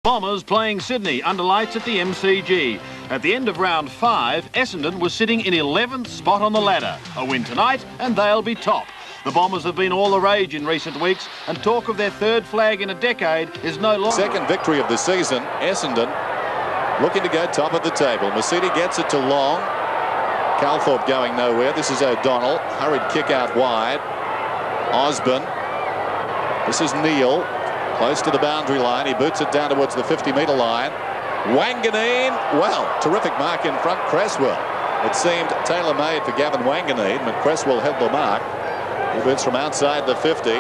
Bombers playing Sydney under lights at the MCG. At the end of round 5, Essendon was sitting in 11th spot on the ladder. A win tonight and they'll be top. The Bombers have been all the rage in recent weeks, and talk of their third flag in a decade is no longer. Second victory of the season. Essendon looking to go top of the table. Mercedes gets it to Long. Calthorpe going nowhere. This is O'Donnell. Hurried kick out wide. Osborne. This is Neal. Close to the boundary line. He boots it down towards the 50-metre line. Wanganeen. Well, terrific mark in front. Cresswell. It seemed tailor-made for Gavin Wanganeen, but Cresswell held the mark. He boots from outside the 50.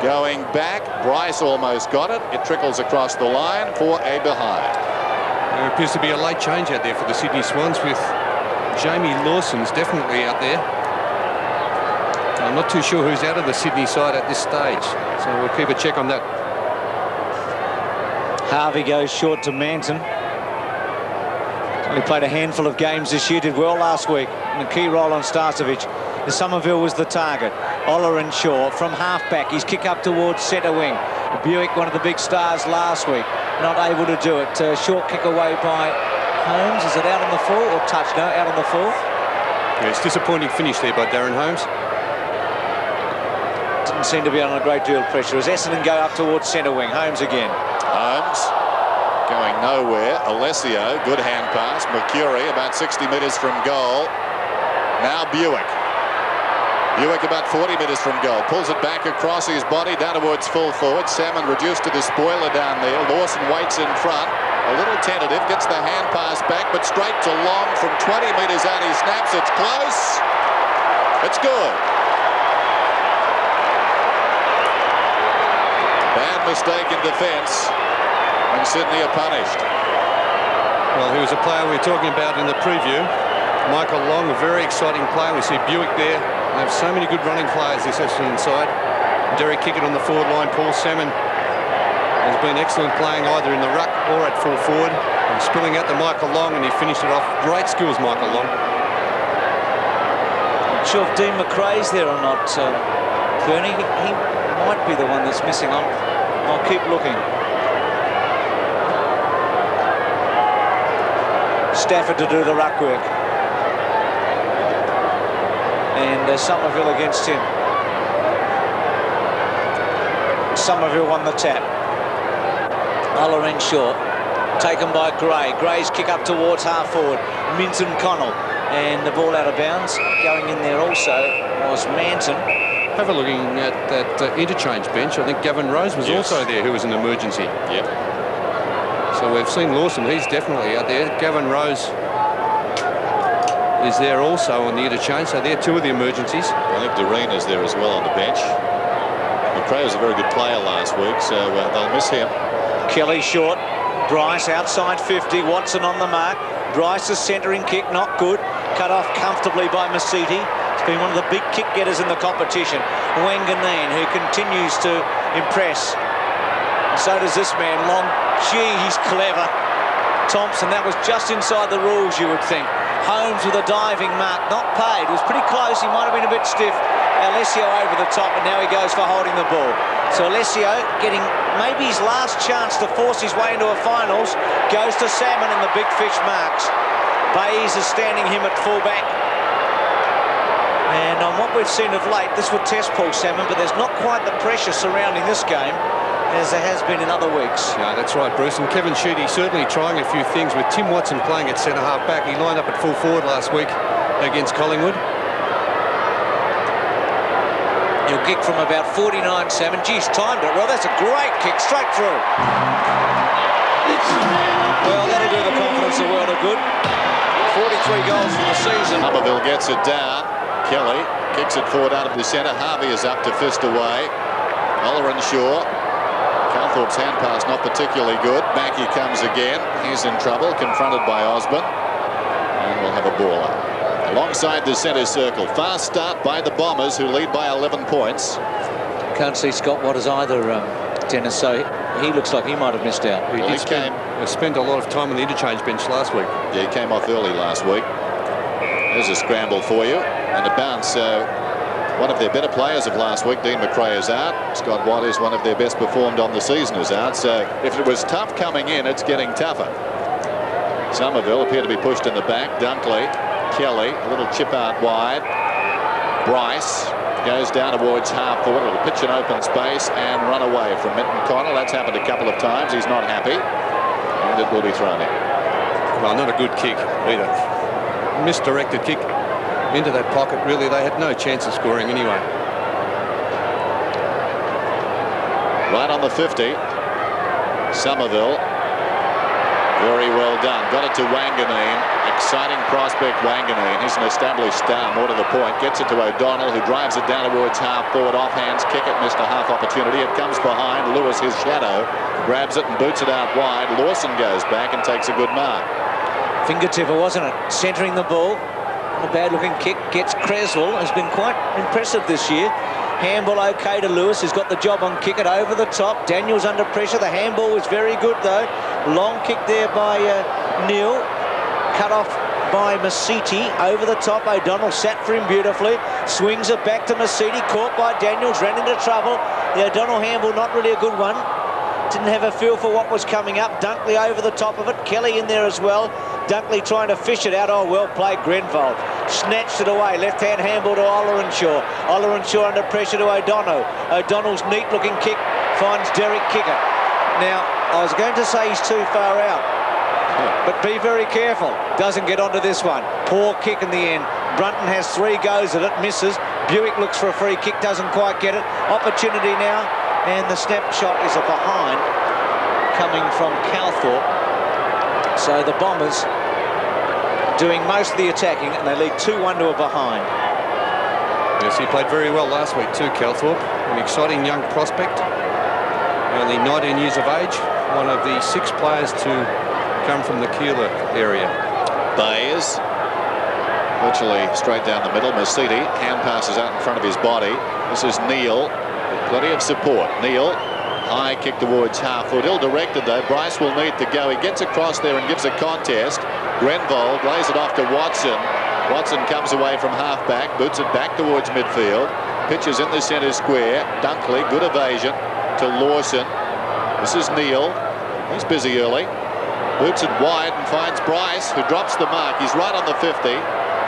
Going back. Bryce almost got it. It trickles across the line for a behind. There appears to be a late change out there for the Sydney Swans, with Jamie Lawson's definitely out there. I'm not too sure who's out of the Sydney side at this stage, so we'll keep a check on that. Harvey goes short to Manton. Only played a handful of games this year, did well last week. And a key role on Starcevic. Somerville was the target. Ollerenshaw from half-back. His kick up towards centre wing. Buick, one of the big stars last week, not able to do it. Short kick away by Holmes. Is it out on the full or touch? No, out on the full. Yeah, it's disappointing finish there by Darren Holmes. Didn't seem to be under a great deal of pressure as Essendon go up towards centre wing. Holmes again. Holmes going nowhere. Alessio, good hand pass. Mercury about 60 metres from goal. Now Buick. Buick about 40 metres from goal. Pulls it back across his body down towards full forward. Salmon reduced to the spoiler down there. Lawson waits in front. A little tentative. Gets the hand pass back, but straight to Long from 20 metres out. He snaps. It's close. It's good. Bad mistake in defence. And Sydney are punished. Well, he was a player we were talking about in the preview. Michael Long, a very exciting player. We see Buick there. They have so many good running players this Essendon side. Derek Kickett on the forward line. Paul Salmon has been excellent playing either in the ruck or at full forward. And spilling out to Michael Long, and he finished it off. Great skills, Michael Long. Not sure if Dean McRae's there or not, Kearney. He might be the one that's missing. I'll keep looking. Stafford to do the ruck work. And Somerville against him. Somerville won the tap. Ollerenshaw taken by Gray. Gray's kick up towards half forward. Minton Connell. And the ball out of bounds. Going in there also was Manton. Have a looking at that interchange bench. I think Gavin Rose was also there, who was an emergency. Yep. So we've seen Lawson. He's definitely out there. Gavin Rose is there also on the interchange, so they're two of the emergencies. I think Doreen is there as well on the bench. McRae was a very good player last week, so they'll miss him. Kelly short. Bryce outside 50. Watson on the mark. Bryce's centering kick, not good. Cut off comfortably by Mercedes. He's been one of the big kick getters in the competition. Wanganeen, who continues to impress. And so does this man, Long. Gee, he's clever. Thompson, that was just inside the rules, you would think. Holmes with a diving mark, not paid. It was pretty close. He might have been a bit stiff. Alessio over the top, and now he goes for holding the ball. So Alessio getting maybe his last chance to force his way into a finals. Goes to Salmon, and the big fish marks. Bayes is standing him at fullback. And on what we've seen of late, this would test Paul Salmon, but there's not quite the pressure surrounding this game as there has been in other weeks. No, that's right, Bruce. And Kevin Sheedy certainly trying a few things with Tim Watson playing at centre half back. He lined up at full forward last week against Collingwood. He'll kick from about 49, Salmon. Geez, timed it well. That's a great kick, straight through. Well, that'll do the confidence a world of good. 43 goals for the season. Somerville gets it down. Kelly kicks it forward out of the centre. Harvey is up to fist away. Ollerenshaw. Calthorpe's hand pass not particularly good. Back he comes again. He's in trouble, confronted by Osborne. And we'll have a ball up. Alongside the centre circle. Fast start by the Bombers, who lead by 11 points. Can't see Scott Waters either, Dennis, so he looks like he might have missed out. He did spend a lot of time on the interchange bench last week. Yeah, he came off early last week. There's a scramble for you. And a bounce. So One of their better players of last week, Dean McRae, is out. Scott Watt is one of their best performed on the season, is out. So if it was tough coming in, it's getting tougher. Somerville appear to be pushed in the back. Dunkley, Kelly, a little chip out wide. Bryce goes down towards half forward. It'll pitch an open space and run away from Minton Connell. That's happened a couple of times. He's not happy, and it will be thrown in. Well, not a good kick either. Misdirected kick into that pocket. Really, they had no chance of scoring anyway. Right on the 50. Somerville. Very well done. Got it to Wanganeen. Exciting prospect, Wanganeen. He's an established star, more to the point. Gets it to O'Donnell, who drives it down towards half forward. Offhands kick it, missed a half opportunity. It comes behind. Lewis, his shadow, grabs it and boots it out wide. Lawson goes back and takes a good mark. Fingertipper, wasn't it? Centering the ball. A bad-looking kick gets Creswell. Has been quite impressive this year. Handball okay to Lewis, who's got the job on kick it over the top. Daniels under pressure. The handball was very good, though. Long kick there by Neil. Cut off by Masiti. Over the top, O'Donnell sat for him beautifully. Swings it back to Masiti. Caught by Daniels. Ran into trouble. The O'Donnell handball, not really a good one. Didn't have a feel for what was coming up. Dunkley over the top of it. Kelly in there as well. Dunkley trying to fish it out. Oh, well played, Grenville. Snatched it away. Left-hand handball to Ollerenshaw. Ollerenshaw under pressure to O'Donnell. O'Donnell's neat-looking kick finds Derek Kicker. Now, I was going to say he's too far out, but be very careful. Doesn't get onto this one. Poor kick in the end. Brunton has 3 goes at it, misses. Buick looks for a free kick, doesn't quite get it. Opportunity now, and the snapshot is a behind coming from Calthorpe. So the Bombers doing most of the attacking, and they lead 2-1 to a behind. Yes, he played very well last week too, Calthorpe. An exciting young prospect, only 19 years of age, one of the 6 players to come from the Keeler area. Bayes, virtually straight down the middle. Masiti, hand passes out in front of his body. This is Neil, with plenty of support. Neil, high kick towards half foot. Ill-directed though. Bryce will need to go. He gets across there and gives a contest. Grenville lays it off to Watson. Watson comes away from half-back, boots it back towards midfield. Pitches in the centre square. Dunkley, good evasion to Lawson. This is Neil. He's busy early. Boots it wide and finds Bryce, who drops the mark. He's right on the 50.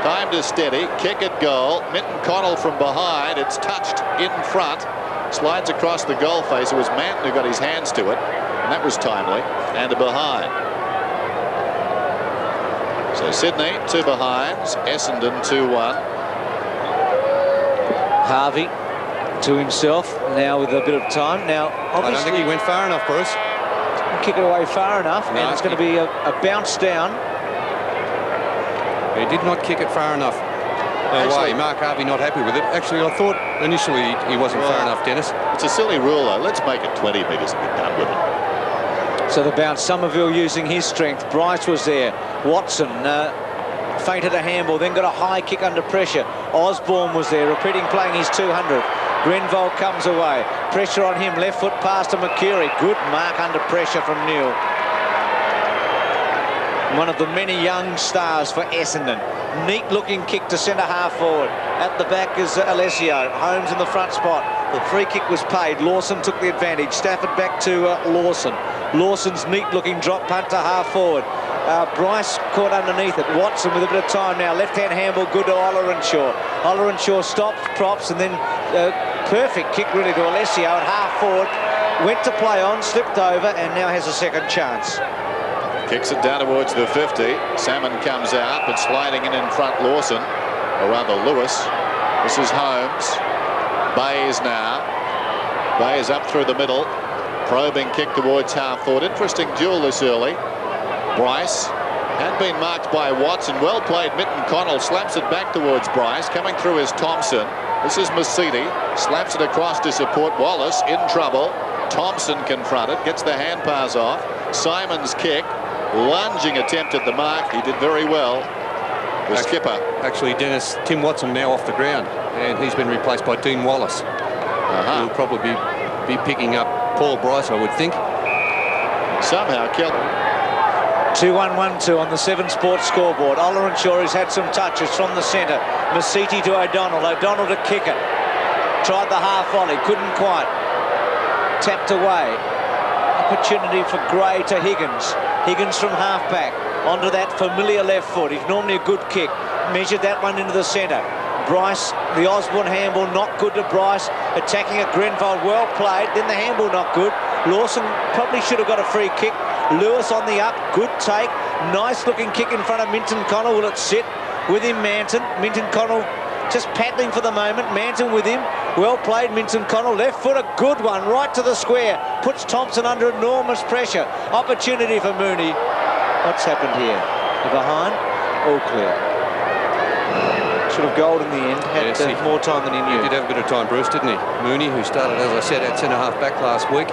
Time to steady. Kick at goal. Minton Connell from behind. It's touched in front. Slides across the goal face. It was Manton who got his hands to it, and that was timely. And a behind. So Sydney, 2 behinds. Essendon, 2-1. Harvey to himself now with a bit of time. Now, obviously, I don't think he went far enough, Bruce. Kick it away far enough, No, and it's going to be a bounce down. He did not kick it far enough. No way. Mark Harvey not happy with it. Actually, I thought initially he wasn't far enough, Dennis. It's a silly rule, though. Let's make it 20 metres and get done with it. So the bounce, Somerville using his strength. Bryce was there. Watson feinted a handball, then got a high kick under pressure. Osborne was there, repeating playing his 200. Grenville comes away. Pressure on him. Left foot pass to Mercury. Good mark under pressure from Neil. One of the many young stars for Essendon. Neat looking kick to centre half forward. At the back is Alessio. Holmes in the front spot. The free kick was paid. Lawson took the advantage. Stafford back to Lawson. Lawson's neat looking drop punt to half forward. Bryce caught underneath it. Watson with a bit of time now. Left-hand handball good to Ollerenshaw. Ollerenshaw stops, props, and then perfect kick really to Alessio at half forward. Went to play on, slipped over, and now has a second chance. Kicks it down towards the 50. Salmon comes out, but sliding in front Lawson, or rather Lewis. This is Holmes. Bayes now. Bayes up through the middle. Probing kick towards half forward. Interesting duel this early. Bryce had been marked by Watson. Well played. Minton Connell slaps it back towards Bryce. Coming through is Thompson. This is Masiti. Slaps it across to support Wallace. In trouble. Thompson confronted. Gets the hand pass off. Simon's kick. Lunging attempt at the mark. He did very well. The skipper. Actually, Dennis, Tim Watson now off the ground, and he's been replaced by Dean Wallace. He'll probably be picking up Paul Bryce, I would think. Somehow Kelly. 2-1-1-2 on the 7 Sports scoreboard. Ollerenshaw has had some touches from the centre. Masiti to O'Donnell. O'Donnell to Kicker. Tried the half volley, couldn't quite. Tapped away. Opportunity for Gray to Higgins. Higgins from half-back. Onto that familiar left foot. He's normally a good kick. Measured that one into the centre. Bryce, the Osborne handball, not good to Bryce. Attacking at Grenville, well played. Then the handball, not good. Lawson probably should have got a free kick. Lewis on the up, good take. Nice looking kick in front of Minton Connell. Will it sit? With him, Manton. Minton Connell just paddling for the moment. Manton with him. Well played, Minton Connell. Left foot, a good one, right to the square. Puts Thompson under enormous pressure. Opportunity for Mooney. What's happened here? You're behind? All clear. Should have goaled in the end. Had more time than he knew. He did have a bit of time, Bruce, didn't he? Mooney, who started, as I said, at centre-half back last week.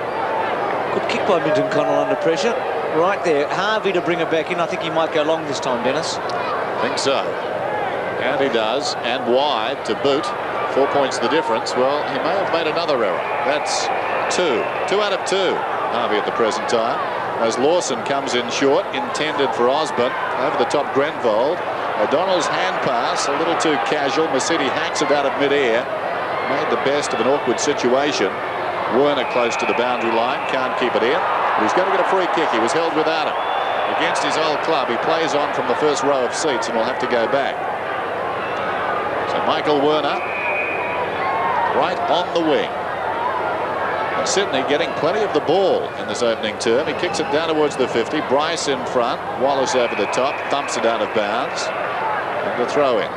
Good kick by Minton Connell under pressure. Right there. Harvey to bring it back in. I think he might go long this time, Dennis. Think so. And he does. And wide to boot. 4 points the difference. Well, he may have made another error. That's 2. 2 out of 2. Harvey at the present time. As Lawson comes in short, intended for Osborne. Over the top, Grenville. O'Donnell's hand pass, a little too casual. Mercedes hacks it out of mid-air. Made the best of an awkward situation. Werner close to the boundary line, can't keep it in. But he's going to get a free kick. He was held without it. Against his old club, he plays on from the first row of seats and will have to go back. So Michael Werner, right on the wing. And Sydney getting plenty of the ball in this opening term. He kicks it down towards the 50. Bryce in front. Wallace over the top. Thumps it out of bounds. And a throw in.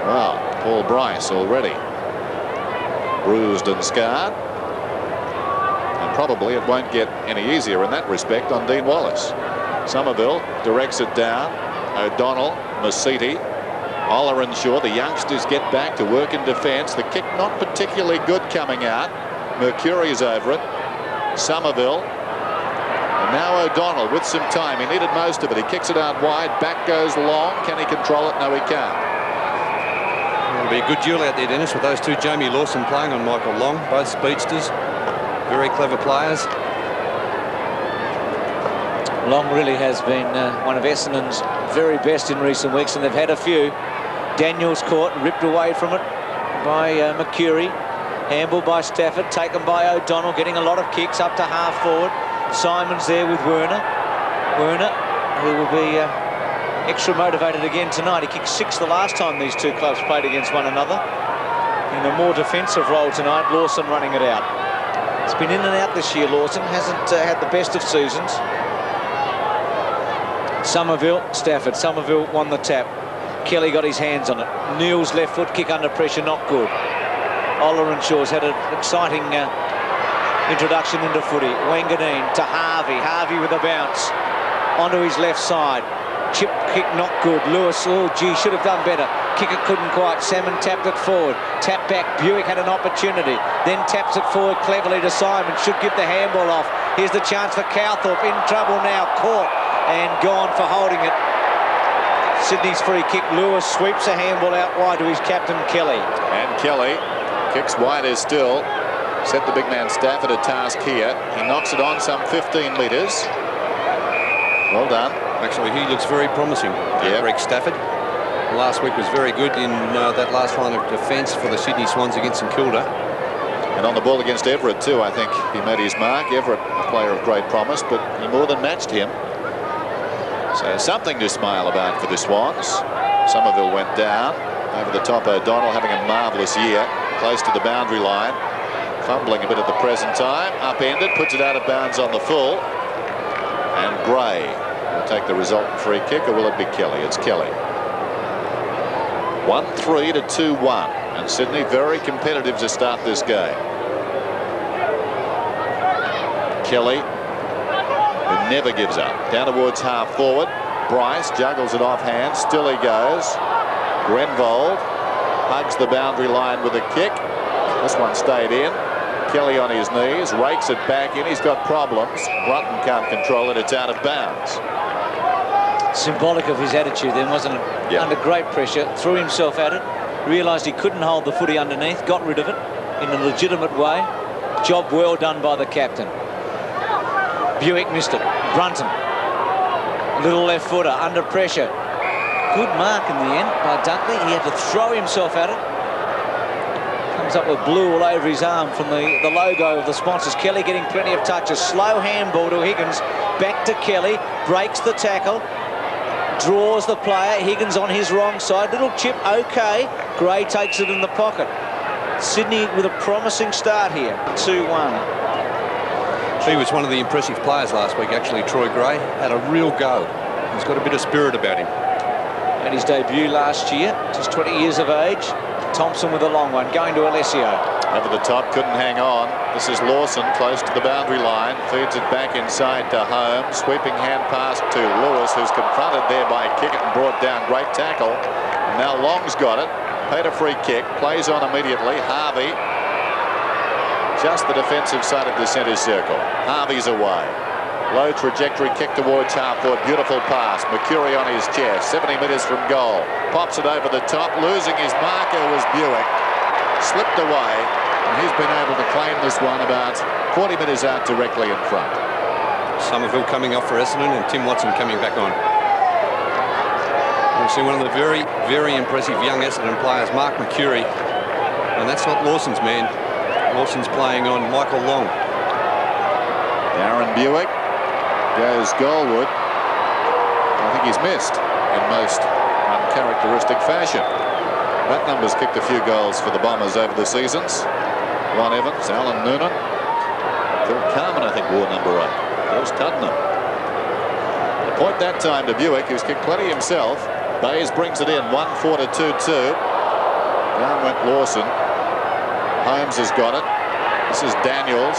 Wow, Paul Bryce already bruised and scarred. And probably it won't get any easier in that respect on Dean Wallace. Somerville directs it down. O'Donnell, Masiti, Ollerenshaw. The youngsters get back to work in defence. The kick not particularly good coming out. Mercury's over it. Somerville. And now O'Donnell with some time. He needed most of it. He kicks it out wide. Back goes long. Can he control it? No, he can't. It'll be a good duel out there, Dennis, with those two. Jamie Lawson playing on Michael Long. Both speedsters. Very clever players. Long really has been one of Essendon's very best in recent weeks, and they've had a few. Daniels caught and ripped away from it by Mercury. Handball by Stafford, taken by O'Donnell, getting a lot of kicks up to half forward. Simon's there with Werner. Werner, who will be extra motivated again tonight. He kicked 6 the last time these two clubs played against one another. In a more defensive role tonight, Lawson running it out. It's been in and out this year, Lawson. Hasn't had the best of seasons. Somerville, Stafford. Somerville won the tap. Kelly got his hands on it. Neal's left foot kick under pressure, not good. Ollerenshaw's had an exciting introduction into footy. Wanganeen to Harvey. Harvey with a bounce. Onto his left side. Chip kick not good. Lewis, oh gee, should have done better. Kick it couldn't quite. Salmon tapped it forward. Tap back. Buick had an opportunity. Then taps it forward cleverly to Simon. Should give the handball off. Here's the chance for Calthorpe. In trouble now. Caught and gone for holding it. Sydney's free kick. Lewis sweeps a handball out wide to his captain Kelly. And Kelly kicks wider still. Set the big man Stafford a task here. He knocks it on some 15 metres. Well done. Actually, he looks very promising. Yeah. Greg Stafford. Last week was very good in that last line of defence for the Sydney Swans against St Kilda. And on the ball against Everett too, I think he made his mark. Everett, a player of great promise, but he more than matched him. So something to smile about for the Swans. Somerville went down. Over the top, O'Donnell having a marvellous year. Close to the boundary line. Fumbling a bit at the present time. Upended, puts it out of bounds on the full. And Gray will take the resultant free kick, or will it be Kelly? It's Kelly. 1-3 to 2-1. And Sydney very competitive to start this game. Kelly, who never gives up. Down towards half forward. Bryce juggles it offhand. Still he goes. Grenvold hugs the boundary line with a kick. This one stayed in. Kelly on his knees, rakes it back in. He's got problems. Brunton can't control it. It's out of bounds. Symbolic of his attitude then, wasn't it? Yeah. Under great pressure, threw himself at it, realised he couldn't hold the footy underneath, got rid of it in a legitimate way. Job well done by the captain. Buick missed it. Brunton. Little left footer under pressure. Good mark in the end by Dunkley. He had to throw himself at it. Ends up with blue all over his arm from the logo of the sponsors. Kelly getting plenty of touches. Slow handball to Higgins. Back to Kelly. Breaks the tackle. Draws the player. Higgins on his wrong side. Little chip, okay. Gray takes it in the pocket. Sydney with a promising start here. 2-1. He was one of the impressive players last week, actually. Troy Gray had a real go. He's got a bit of spirit about him. Made his debut last year, just 20 years of age. Thompson with a long one, going to Alessio. Over the top, couldn't hang on. This is Lawson, close to the boundary line. Feeds it back inside to Holmes. Sweeping hand pass to Lewis, who's confronted there by Kickett and brought down. Great tackle. And now Long's got it. Paid a free kick. Plays on immediately. Harvey. Just the defensive side of the centre circle. Harvey's away. Low trajectory kick towards half-forward. Beautiful pass. Mercury on his chest. 70 metres from goal. Pops it over the top. Losing his marker was Buick. Slipped away. And he's been able to claim this one about 40 metres out directly in front. Somerville coming off for Essendon and Tim Watson coming back on. We've seen one of the very, very impressive young Essendon players, Mark Mercury. And that's not Lawson's man. Lawson's playing on Michael Long. Darren Buick goes goalward. I think he's missed in most uncharacteristic fashion. That number's kicked a few goals for the Bombers over the seasons. Ron Evans, Alan Noonan. Phil Carman, I think, wore number 8. There's Tuddenham. The point that time to Buick, who's kicked plenty himself. Bayes brings it in, 1-4 to 2-2. Down went Lawson. Holmes has got it. This is Daniels.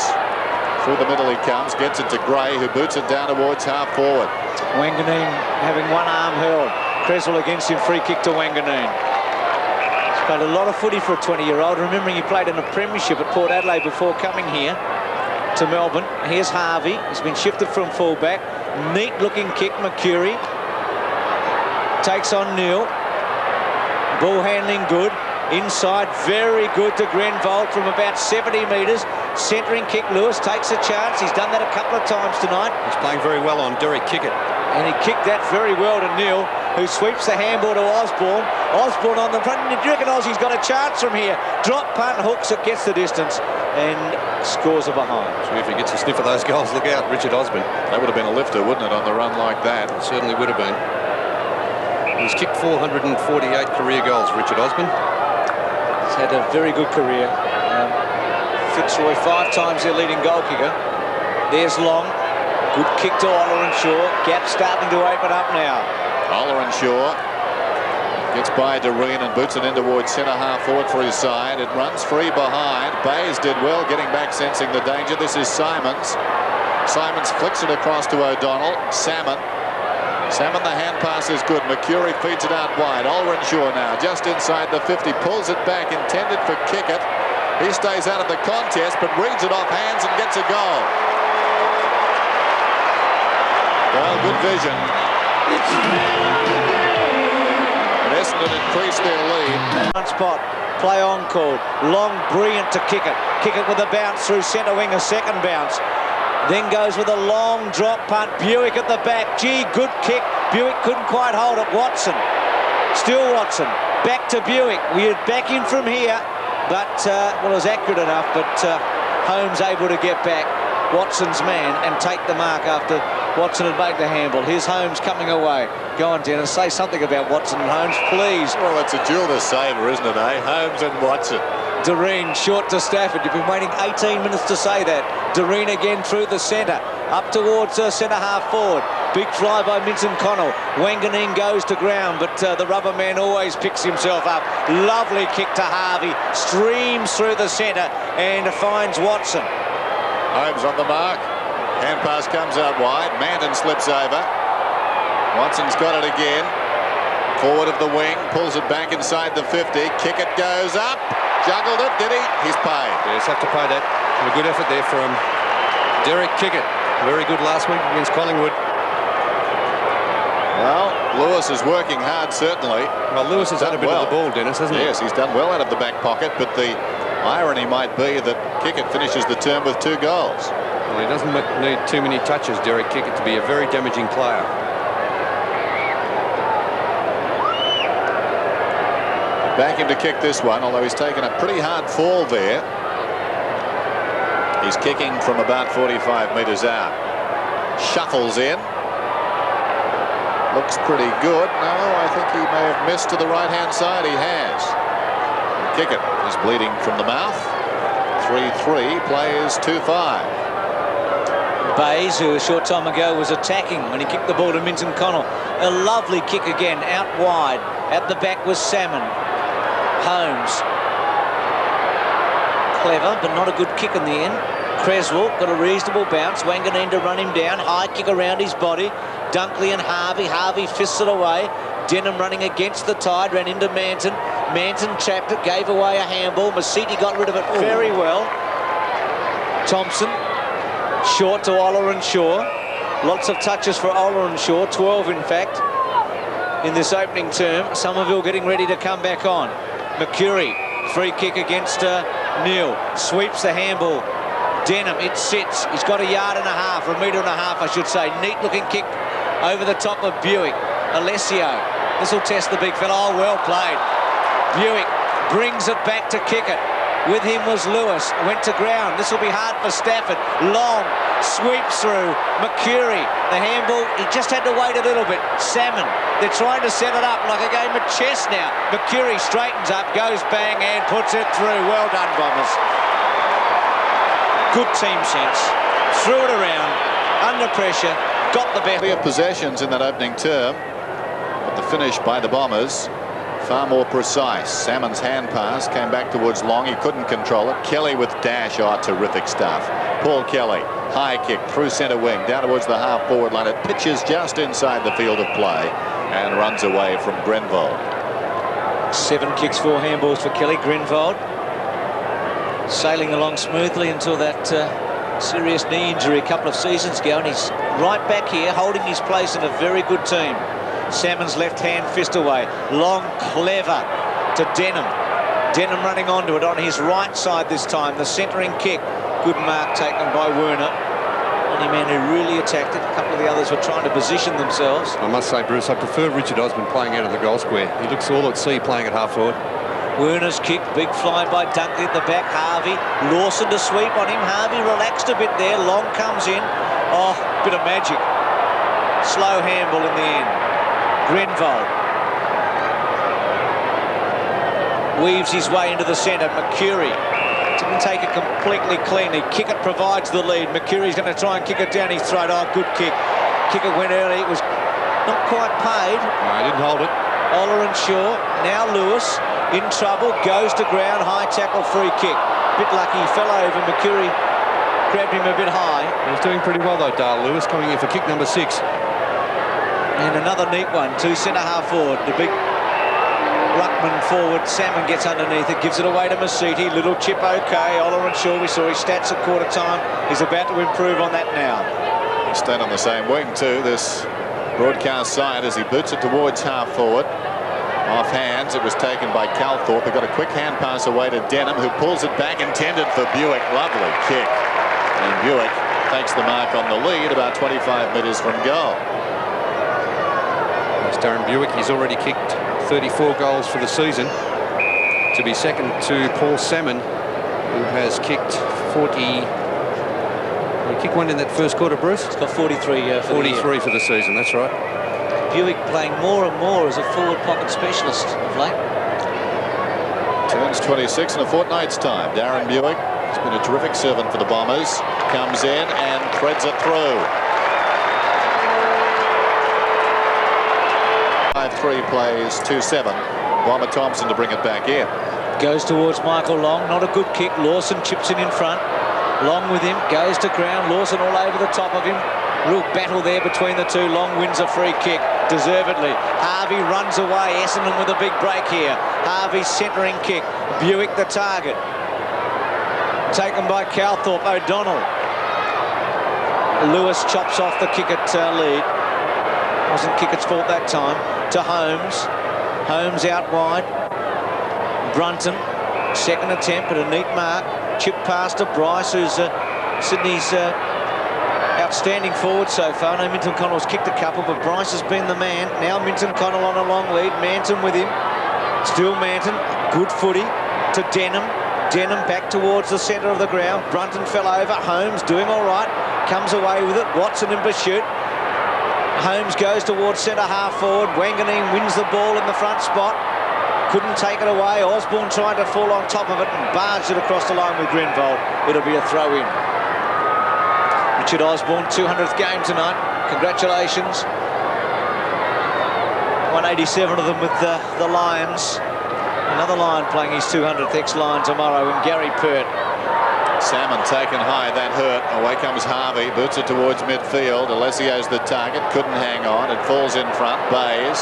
Through the middle he comes, gets it to Gray, who boots it down towards half-forward. Wanganeen having one arm hurled. Creswell against him, free kick to Wanganeen. He's played a lot of footy for a 20-year-old. Remembering he played in a premiership at Port Adelaide before coming here to Melbourne. Here's Harvey. He's been shifted from fullback. Neat-looking kick, Mercury. Takes on Neil. Ball handling good. Inside, very good to Grenvold from about 70 metres. Centering kick, Lewis takes a chance. He's done that a couple of times tonight. He's playing very well on Derek Kickett. And he kicked that very well to Neil, who sweeps the handball to Osborne. Osborne on the front. And do you reckon Aussie's got a chance from here? Drop punt, hooks it, gets the distance, and scores a behind. So if he gets a sniff of those goals, look out, Richard Osborne. That would have been a lifter, wouldn't it, on the run like that? It certainly would have been. He's kicked 448 career goals, Richard Osborne. He's had a very good career. Fitzroy 5 times their leading goal kicker. There's Long. Good kick to Ollerenshaw. Gap starting to open up now. Ollerenshaw gets by Doreen and boots it in towards centre half forward for his side. It runs free behind. Bayes did well getting back, sensing the danger. This is Simons. Simons flicks it across to O'Donnell. Salmon, the hand pass is good. Mercury feeds it out wide. Ollerenshaw now just inside the 50. Pulls it back, intended for Kickett. He stays out of the contest, but reads it off hands and gets a goal. Well, good vision. And Essendon increased their lead. One spot, play on called. Long, brilliant to Kickett. Kickett with a bounce through centre wing, a second bounce. Then goes with a long drop punt. Buick at the back. Gee, good kick. Buick couldn't quite hold it. Watson. Still Watson. Back to Buick. We're back in from here. But, well, it was accurate enough, but Holmes able to get back, Watson's man, and take the mark after Watson had made the handball. Here's Holmes coming away. Go on, Dennis, say something about Watson and Holmes, please. Well, it's a duel to savour, isn't it, eh? Holmes and Watson. Doreen short to Stafford. You've been waiting 18 minutes to say that. Doreen again through the centre. Up towards centre half forward. Big fly by Minton Connell. Wanganeen goes to ground, but the rubber man always picks himself up. Lovely kick to Harvey. Streams through the centre and finds Watson. Holmes on the mark. Hand pass comes out wide. Manton slips over. Watson's got it again. Forward of the wing. Pulls it back inside the 50. Kickett goes up. Juggled it, did he? He's paid. Yes, have to pay that. A good effort there from Derek Kickett. Very good last week against Collingwood. Well, Lewis is working hard, certainly. Well, Lewis has had a bit of the ball, Dennis, hasn't he? Yes, he's done well out of the back pocket, but the irony might be that Kickett finishes the term with 2 goals. Well, he doesn't need too many touches, Derek Kickett, to be a very damaging player. Back him to kick this one, although he's taken a pretty hard fall there. He's kicking from about 45 metres out. Shuffles in. Looks pretty good. No, I think he may have missed to the right-hand side. He has. Kick it. He's bleeding from the mouth. 3-3. Play is 2-5. Bays, who a short time ago was attacking when he kicked the ball to Minton Connell. A lovely kick again, out wide. At the back was Salmon. Holmes. Clever, but not a good kick in the end. Creswell got a reasonable bounce. Wanganeen to run him down. High kick around his body. Dunkley and Harvey. Harvey fists it away. Denham running against the tide. Ran into Manton. Manton trapped it. Gave away a handball. Masiti got rid of it very well. Thompson. Short to Oller and Shaw. Lots of touches for Oller and Shaw. 12, in fact, in this opening term. Somerville getting ready to come back on. Mercury. Free kick against Neil. Sweeps the handball. Denham, it sits. He's got a yard and a half, or a metre and a half, I should say. Neat looking kick over the top of Buick. Alessio. This will test the big fella. Oh, well played. Buick brings it back to kick it. With him was Lewis. Went to ground. This will be hard for Stafford. Long sweeps through. Mercury. The handball, he just had to wait a little bit. Salmon. They're trying to set it up like a game of chess now. Mercury straightens up, goes bang and puts it through. Well done, Bombers. Good team sense. Threw it around. Under pressure. Got the better. Of possessions in that opening term. But the finish by the Bombers far more precise. Salmon's hand pass came back towards Long. He couldn't control it. Kelly with dash. Oh, terrific stuff. Paul Kelly. High kick through centre wing. Down towards the half-forward line. It pitches just inside the field of play and runs away from Grenvold. 7 kicks, 4 handballs for Kelly. Grenvold sailing along smoothly until that serious knee injury a couple of seasons ago, and he's right back here holding his place in a very good team. Salmon's left hand fist away. Long, clever to Denham. Denham running onto it on his right side this time. The centering kick. Good mark taken by Werner. Only man who really attacked it. A couple of the others were trying to position themselves. I must say, Bruce, I prefer Richard Osmond playing out of the goal square. He looks all at sea playing at half forward. Werner's kick, big fly by Dunkley at the back. Harvey, Lawson to sweep on him. Harvey relaxed a bit there. Long comes in. Oh, bit of magic. Slow handball in the end. Grenvold weaves his way into the centre. Mercury didn't take it completely cleanly. Kick it provides the lead. Mercury's going to try and kick it down his throat. Oh, good kick. Kick it went early. It was not quite paid. No, he didn't hold it. Oller and Shaw. Now Lewis in trouble. Goes to ground. High tackle, free kick. Bit lucky. He fell over. Mercury grabbed him a bit high. He's doing pretty well though, Dale Lewis, coming in for kick number 6. And another neat one to centre-half forward. The big ruckman forward. Salmon gets underneath it. Gives it away to Masiti. Little chip okay. Oller and Shaw, we saw his stats at quarter time. He's about to improve on that now. He stayed on the same wing too, this broadcast side, as he boots it towards half forward. Off hands, it was taken by Calthorpe. They got a quick hand pass away to Denham, who pulls it back, intended for Buick. Lovely kick. And Buick takes the mark on the lead about 25 metres from goal. Darren Buick, he's already kicked 34 goals for the season, to be second to Paul Salmon, who has kicked 40. He kicked one in that first quarter, Bruce. He's got 43 for 43 for the season, that's right. Buick playing more and more as a forward pocket specialist of late. Turns 26 in a fortnight's time. Darren Buick has been a terrific servant for the Bombers. Comes in and threads it through. 5-3 plays 2-7. Bomber Thompson to bring it back in. Goes towards Michael Long. Not a good kick. Lawson chips it in front. Long with him. Goes to ground. Lawson all over the top of him. Real battle there between the two. Long wins a free kick. Deservedly. Harvey runs away. Essendon with a big break here. Harvey's centering kick. Buick the target. Taken by Calthorpe. O'Donnell. Lewis chops off the kick at lead. Wasn't Kickett's fault that time. To Holmes. Holmes out wide. Brunton. Second attempt at a neat mark. Chip pass to Bryce, who's Sydney's outstanding forward so far. I know Minton Connell's kicked a couple, but Bryce has been the man. Now Minton Connell on a long lead. Manton with him. Still Manton, good footy to Denham. Denham back towards the centre of the ground. Brunton fell over. Holmes doing all right. Comes away with it. Watson in pursuit. Holmes goes towards centre half forward. Wanganeen wins the ball in the front spot. Couldn't take it away. Osborne tried to fall on top of it and barged it across the line with Grenville. It'll be a throw in. Richard Osborne, 200th game tonight. Congratulations. 187 of them with the Lions. Another Lion playing his 200th ex-Lion tomorrow in Gary Pert. Salmon taken high, that hurt. Away comes Harvey, boots it towards midfield. Alessio's the target, couldn't hang on. It falls in front. Bays.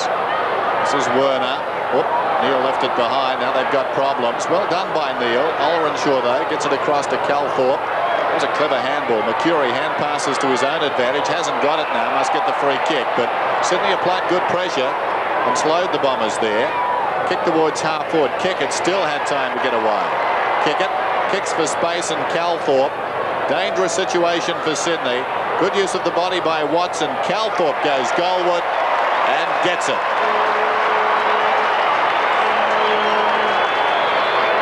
This is Werner. Whoop. Neil left it behind. Now they've got problems. Well done by Neil. Olrenshaw, though, gets it across to Calthorpe. It was a clever handball. Mercury hand passes to his own advantage. Hasn't got it now. Must get the free kick. But Sydney applied good pressure and slowed the Bombers there. Kick towards half forward. Kickett still had time to get away. Kickett kicks for space and Calthorpe. Dangerous situation for Sydney. Good use of the body by Watson. Calthorpe goes goalward and gets it.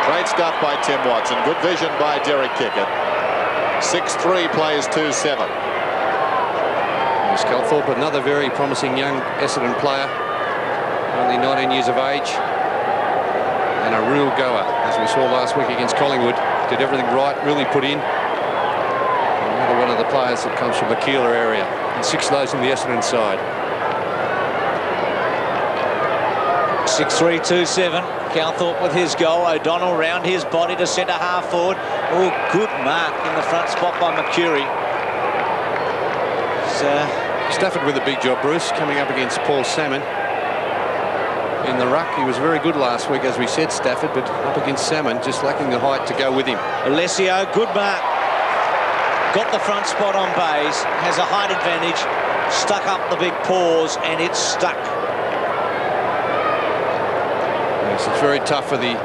Great stuff by Tim Watson. Good vision by Derek Kickett. 6'3", plays 2'7". Calthorpe, another very promising young Essendon player. Only 19 years of age. And a real goer, as we saw last week against Collingwood. Did everything right, really put in. Another one of the players that comes from the Keeler area. And 6 of those in the Essendon side. 6'3", 2'7". Calthorpe with his goal. O'Donnell round his body to centre half forward. Oh, good mark in the front spot by Mercury. Stafford with a big job, Bruce, coming up against Paul Salmon. In the ruck, he was very good last week, as we said, Stafford, but up against Salmon, just lacking the height to go with him. Alessio, good mark. Got the front spot on Bays, has a height advantage, stuck up the big paws, and it's stuck. Yes, it's very tough for the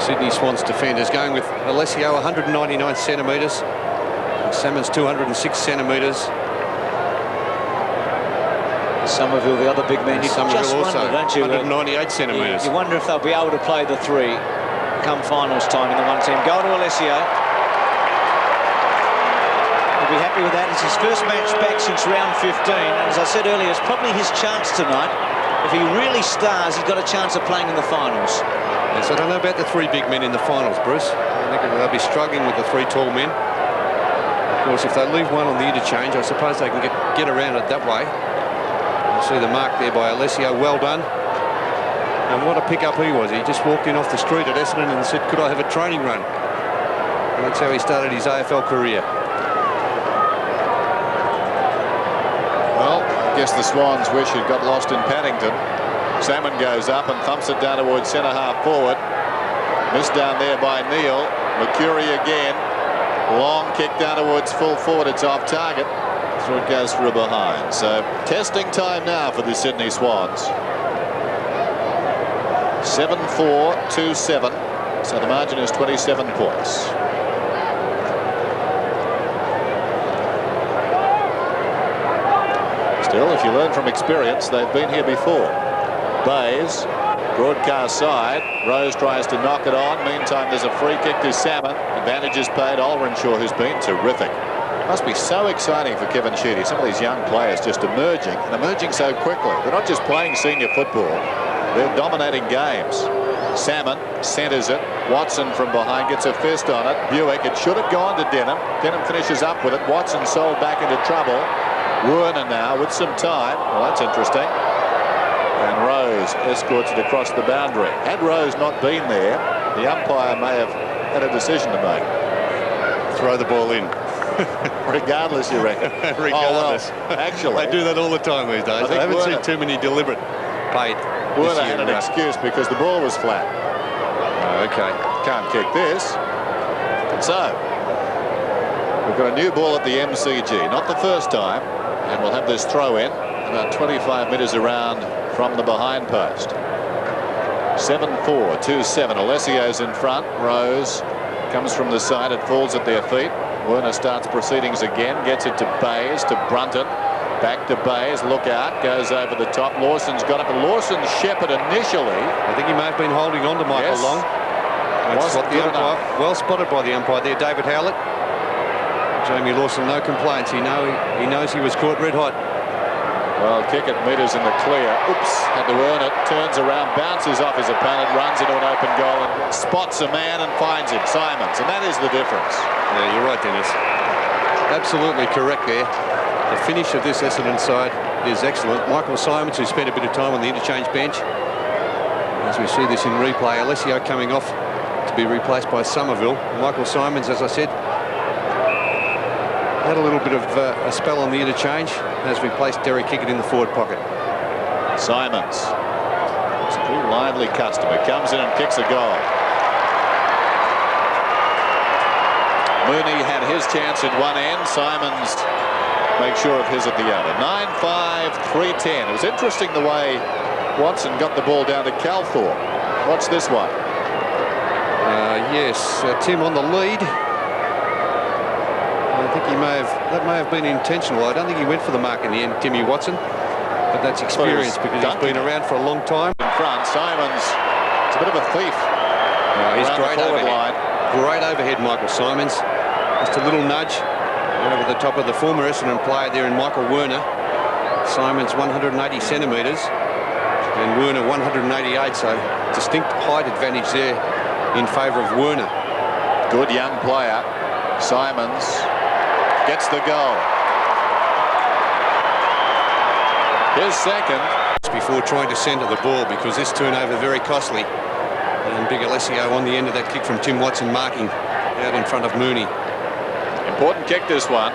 Sydney Swans defenders, going with Alessio 199 centimetres, and Salmon's 206 centimetres. Somerville, the other big man, you just also wonder, don't you? 198 centimetres. You wonder if they'll be able to play the 3 come finals time in the 1 team. Goal to Alessio. He'll be happy with that. It's his first match back since round 15. And as I said earlier, it's probably his chance tonight. If he really stars, he's got a chance of playing in the finals. Yes, I don't know about the 3 big men in the finals, Bruce. I think they'll be struggling with the 3 tall men. Of course, if they leave one on the interchange, I suppose they can get around it that way. See the mark there by Alessio, well done. And what a pick-up he was. He just walked in off the street at Essendon and said, could I have a training run? And that's how he started his AFL career. Well, I guess the Swans wish he'd got lost in Paddington. Salmon goes up and thumps it down towards centre half forward. Missed down there by Neil. Mercury again. Long kick down towards full forward. It's off target. So it goes through behind. So testing time now for the Sydney Swans. 7-4, 2-7. So the margin is 27 points. Still, if you learn from experience, they've been here before. Bays, broadcast side. Rose tries to knock it on. Meantime, there's a free kick to Salmon. Advantage is paid Olrenshaw, who's been terrific. Must be so exciting for Kevin Sheedy. Some of these young players just emerging, and emerging so quickly. They're not just playing senior football, they're dominating games. Salmon centres it. Watson from behind gets a fist on it. Buick, it should have gone to Denham. Denham finishes up with it. Watson sold back into trouble. Werner now with some time. Well, that's interesting. And Rose escorts it across the boundary. Had Rose not been there, the umpire may have had a decision to make. Throw the ball in. Regardless, you reckon? Regardless. Oh, well, actually, they do that all the time these days. I haven't seen too many deliberate paid. Werner had an excuse because the ball was flat. Oh, okay. Can't kick this. So we've got a new ball at the MCG. Not the first time. And we'll have this throw in about 25 metres around from the behind post. 7-4, 2-7. Alessio's in front. Rose comes from the side. It falls at their feet. Werner starts proceedings again, gets it to Bays, to Brunton. Back to Bayes, look out, goes over the top. Lawson's got it, but Lawson's shepherd initially. I think he may have been holding on to Michael Long. That's what the umpire, well spotted by the umpire there, David Howlett. Jamie Lawson, no complaints. He knows he was caught red hot. Well, Kickett meters in the clear. Oops, had to earn it. Turns around, bounces off his opponent, runs into an open goal and spots a man and finds him, Simons. And that is the difference. Yeah, you're right, Dennis. Absolutely correct there. The finish of this Essendon side is excellent. Michael Simons, who spent a bit of time on the interchange bench. As we see this in replay, Alessio coming off to be replaced by Somerville. Michael Simons, as I said, had a little bit of a spell on the interchange as we placed Derry Kickett in the forward pocket. Simons, it's a pretty lively customer, comes in and kicks a goal. Mooney had his chance at one end. Simons make sure of his at the other. 9-5, 3-10. It was interesting the way Watson got the ball down to Calthorpe. Watch this one. Yes, Tim on the lead. I think that may have been intentional. I don't think he went for the mark in the end, Timmy Watson. But that's experience because he's been around for a long time. In front, Simons, it's a bit of a thief. He's great overhead. Great overhead, Michael Simons. Just a little nudge over the top of the former Essendon player there in Michael Werner. Simons 180 centimetres and Werner 188, so distinct height advantage there in favour of Werner. Good young player. Simons gets the goal. His second. Before trying to centre the ball, because this turnover very costly. And Big Alessio on the end of that kick from Tim Watson, marking out in front of Mooney. Important kick, this one.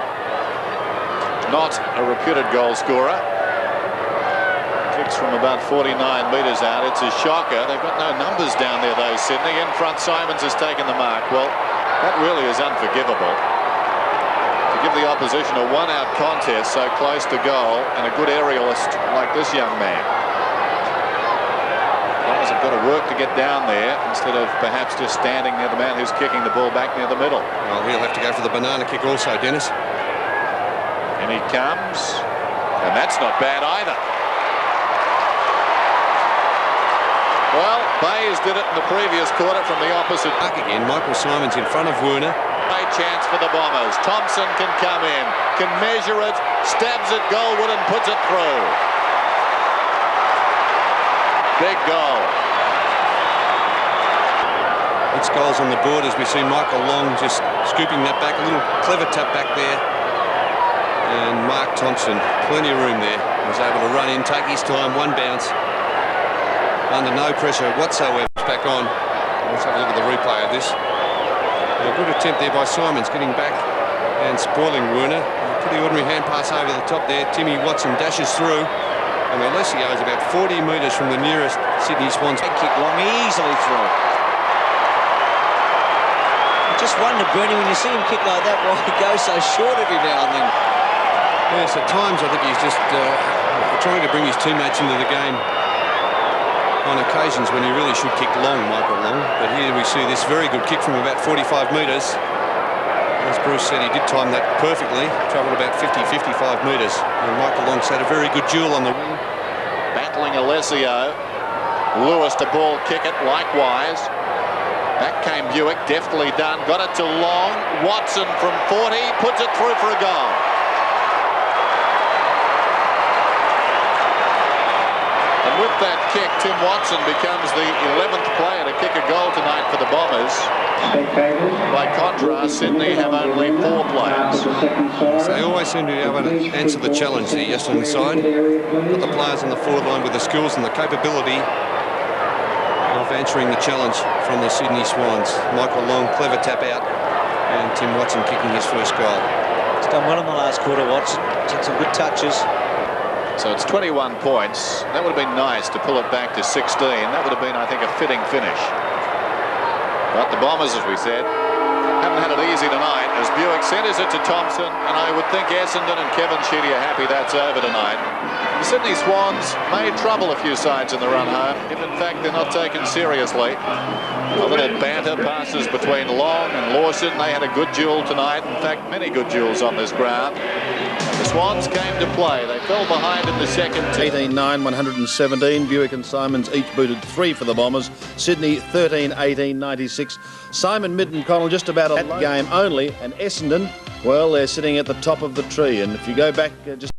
Not a reputed goal scorer. Kicks from about 49 metres out. It's a shocker. They've got no numbers down there, though, Sydney. In front, Simons has taken the mark. Well, that really is unforgivable. To give the opposition a one-out contest so close to goal and a good aerialist like this young man. Guys have got to work to get down there instead of perhaps just standing near the man who's kicking the ball back near the middle. Well, he'll have to go for the banana kick also, Dennis. And he comes, and that's not bad either. Well, Bayes did it in the previous quarter from the opposite. Back again, Michael Simons in front of Werner. Great chance for the Bombers. Thompson can come in, can measure it, stabs it goalward and puts it through. Big goal. It's goals on the board as we see Michael Long just scooping that back. A little clever tap back there. And Mark Thompson, plenty of room there. Was able to run in, take his time, one bounce. Under no pressure whatsoever. Back on. Let's have a look at the replay of this. A good attempt there by Simons, getting back and spoiling Werner. A pretty ordinary hand pass over the top there. Timmy Watson dashes through. And Alessio is about 40 metres from the nearest Sydney Swans. Kick Long easily through. I just wonder, Bernie, when you see him kick like that, why he goes so short every now and then. Yes, at times I think he's just trying to bring his teammates into the game on occasions when he really should kick long, Michael Long. But here we see this very good kick from about 45 metres. As Bruce said, he did time that perfectly, travelled about 50-55 metres. And Michael Long's had a very good duel on the wing. Battling Alessio. Lewis to ball kick it likewise. Back came Buick, deftly done. Got it to Long. Watson from 40, puts it through for a goal. And with that kick, Tim Watson becomes the 11th player to kick a goal tonight for the Bombers. By contrast, Sydney have only 4 players. They always seem to be able to answer the challenge, the Essendon side. Got the players on the forward line with the skills and the capability of answering the challenge from the Sydney Swans. Michael Long, clever tap out, and Tim Watson kicking his first goal. He's done well in the last quarter, Watson. Took some good touches. So it's 21 points. That would have been nice to pull it back to 16. That would have been, I think, a fitting finish. But the Bombers, as we said, haven't had it easy tonight as Buick centres it to Thompson, and I would think Essendon and Kevin Sheedy are happy that's over tonight. The Sydney Swans may trouble a few sides in the run home, if in fact they're not taken seriously. A little banter passes between Long and Lawson. They had a good duel tonight, in fact many good duels on this ground. The Swans came to play. They fell behind in the second. 18-9, 117. Buick and Simons each booted 3 for the Bombers. Sydney 13-18, 96. Simon, Mid and Connell just about a game only. And Essendon, well, they're sitting at the top of the tree. And if you go back just